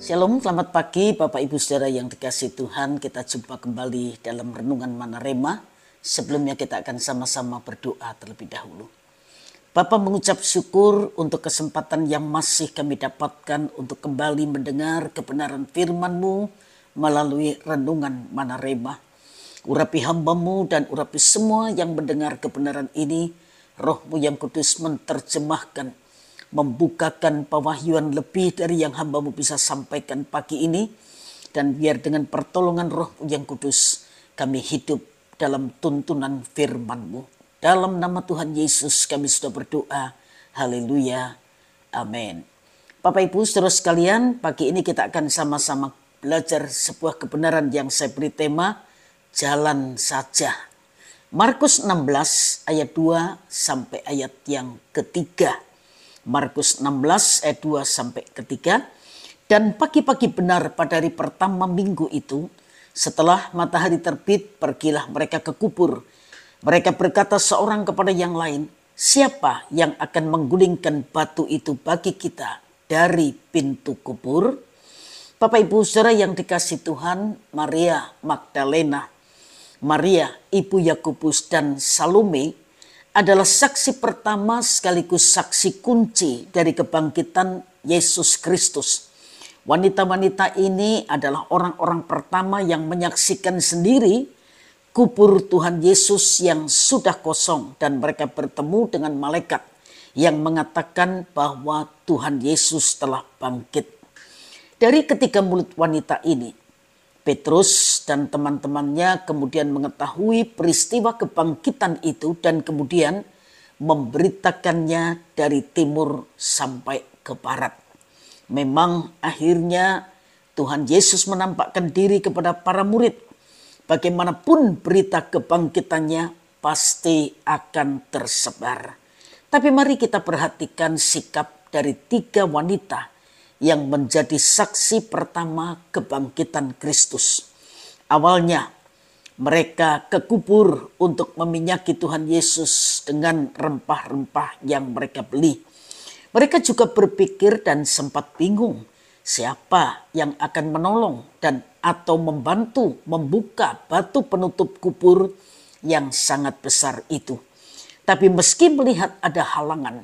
Shalom, selamat pagi Bapak Ibu Saudara yang dikasihi Tuhan. Kita jumpa kembali dalam Renungan Manarema. Sebelumnya kita akan sama-sama berdoa terlebih dahulu. Bapa, mengucap syukur untuk kesempatan yang masih kami dapatkan untuk kembali mendengar kebenaran firman-Mu melalui Renungan Manarema. Urapi hamba-Mu dan urapi semua yang mendengar kebenaran ini. Roh-Mu yang kudus menerjemahkan, membukakan pewahyuan lebih dari yang hamba-Mu bisa sampaikan pagi ini. Dan biar dengan pertolongan Roh-Mu yang kudus kami hidup dalam tuntunan firman-Mu. Dalam nama Tuhan Yesus kami sudah berdoa. Haleluya. Amin. Bapak Ibu saudara sekalian, pagi ini kita akan sama-sama belajar sebuah kebenaran yang saya beri tema jalan saja. Markus 16 ayat 2 sampai ayat yang ketiga. Markus 16 ayat 2 sampai ketiga. Dan pagi-pagi benar pada hari pertama minggu itu, setelah matahari terbit, pergilah mereka ke kubur. Mereka berkata seorang kepada yang lain, siapa yang akan menggulingkan batu itu bagi kita dari pintu kubur? Bapak Ibu saudara yang dikasihi Tuhan, Maria Magdalena, Maria, ibu Yakobus dan Salome adalah saksi pertama sekaligus saksi kunci dari kebangkitan Yesus Kristus. Wanita-wanita ini adalah orang-orang pertama yang menyaksikan sendiri kubur Tuhan Yesus yang sudah kosong, dan mereka bertemu dengan malaikat yang mengatakan bahwa Tuhan Yesus telah bangkit. Dari ketiga mulut wanita ini, Petrus dan teman-temannya kemudian mengetahui peristiwa kebangkitan itu dan kemudian memberitakannya dari timur sampai ke barat. Memang akhirnya Tuhan Yesus menampakkan diri kepada para murid. Bagaimanapun berita kebangkitannya pasti akan tersebar. Tapi mari kita perhatikan sikap dari tiga wanita yang menjadi saksi pertama kebangkitan Kristus. Awalnya mereka ke kubur untuk meminyaki Tuhan Yesus dengan rempah-rempah yang mereka beli. Mereka juga berpikir dan sempat bingung siapa yang akan menolong dan atau membantu membuka batu penutup kubur yang sangat besar itu. Tapi meski melihat ada halangan,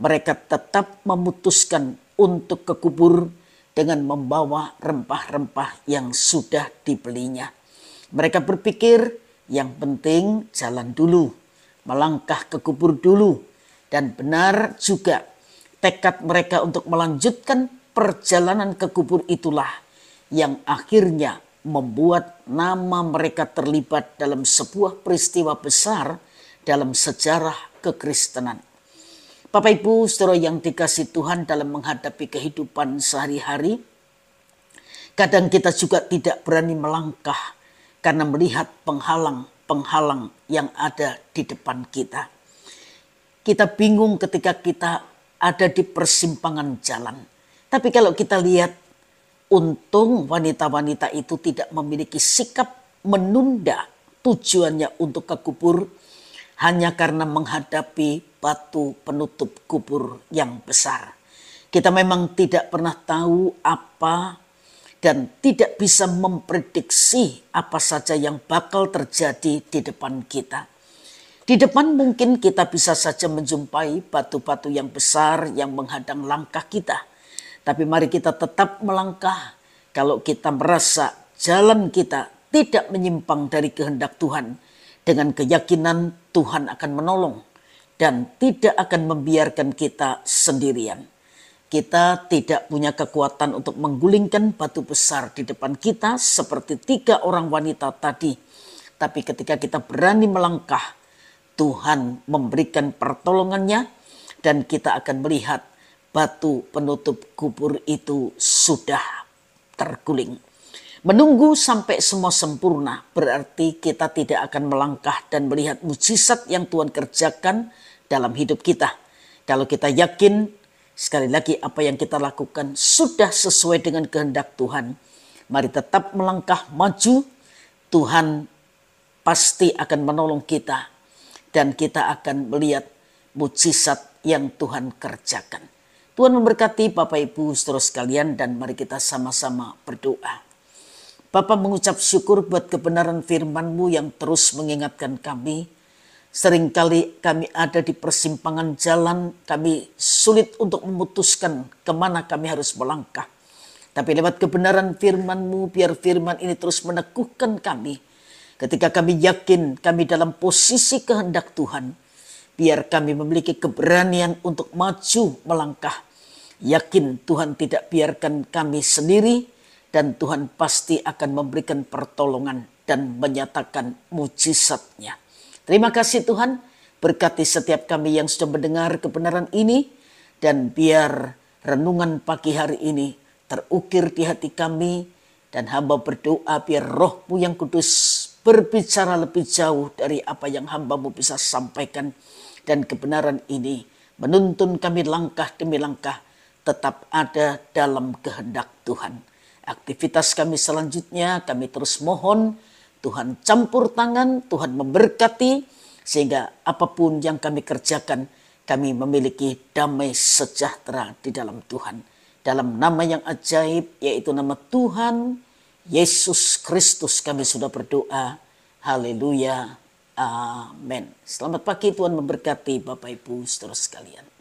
mereka tetap memutuskan untuk ke kubur dengan membawa rempah-rempah yang sudah dibelinya. Mereka berpikir yang penting jalan dulu, melangkah ke kubur dulu. Dan benar juga tekad mereka untuk melanjutkan perjalanan ke kubur itulah yang akhirnya membuat nama mereka terlibat dalam sebuah peristiwa besar dalam sejarah kekristenan. Bapak Ibu saudara yang dikasihi Tuhan, dalam menghadapi kehidupan sehari-hari, kadang kita juga tidak berani melangkah karena melihat penghalang-penghalang yang ada di depan kita. Kita bingung ketika kita ada di persimpangan jalan. Tapi kalau kita lihat, untung wanita-wanita itu tidak memiliki sikap menunda tujuannya untuk ke kubur hanya karena menghadapi batu penutup kubur yang besar. Kita memang tidak pernah tahu apa dan tidak bisa memprediksi apa saja yang bakal terjadi di depan kita. Di depan mungkin kita bisa saja menjumpai batu-batu yang besar yang menghadang langkah kita. Tapi mari kita tetap melangkah kalau kita merasa jalan kita tidak menyimpang dari kehendak Tuhan. Dengan keyakinan Tuhan akan menolong dan tidak akan membiarkan kita sendirian. Kita tidak punya kekuatan untuk menggulingkan batu besar di depan kita seperti tiga orang wanita tadi. Tapi ketika kita berani melangkah, Tuhan memberikan pertolongannya dan kita akan melihat batu penutup kubur itu sudah terguling. Menunggu sampai semua sempurna berarti kita tidak akan melangkah dan melihat mujizat yang Tuhan kerjakan dalam hidup kita. Kalau kita yakin sekali lagi apa yang kita lakukan sudah sesuai dengan kehendak Tuhan, mari tetap melangkah maju. Tuhan pasti akan menolong kita dan kita akan melihat mujizat yang Tuhan kerjakan. Tuhan memberkati Bapak Ibu saudara sekalian dan mari kita sama-sama berdoa. Bapa mengucap syukur buat kebenaran firman-Mu yang terus mengingatkan kami. Seringkali kami ada di persimpangan jalan, kami sulit untuk memutuskan kemana kami harus melangkah. Tapi lewat kebenaran firman-Mu, biar firman ini terus meneguhkan kami. Ketika kami yakin kami dalam posisi kehendak Tuhan, biar kami memiliki keberanian untuk maju melangkah. Yakin Tuhan tidak biarkan kami sendiri dan Tuhan pasti akan memberikan pertolongan dan menyatakan mujizat-Nya. Terima kasih Tuhan, berkati setiap kami yang sudah mendengar kebenaran ini dan biar renungan pagi hari ini terukir di hati kami dan hamba berdoa biar Roh-Mu yang kudus berbicara lebih jauh dari apa yang hamba-Mu bisa sampaikan dan kebenaran ini menuntun kami langkah demi langkah tetap ada dalam kehendak Tuhan. Aktivitas kami selanjutnya kami terus mohon Tuhan campur tangan, Tuhan memberkati sehingga apapun yang kami kerjakan kami memiliki damai sejahtera di dalam Tuhan. Dalam nama yang ajaib yaitu nama Tuhan Yesus Kristus kami sudah berdoa. Haleluya. Amin. Selamat pagi, Tuhan memberkati Bapak Ibu saudara sekalian.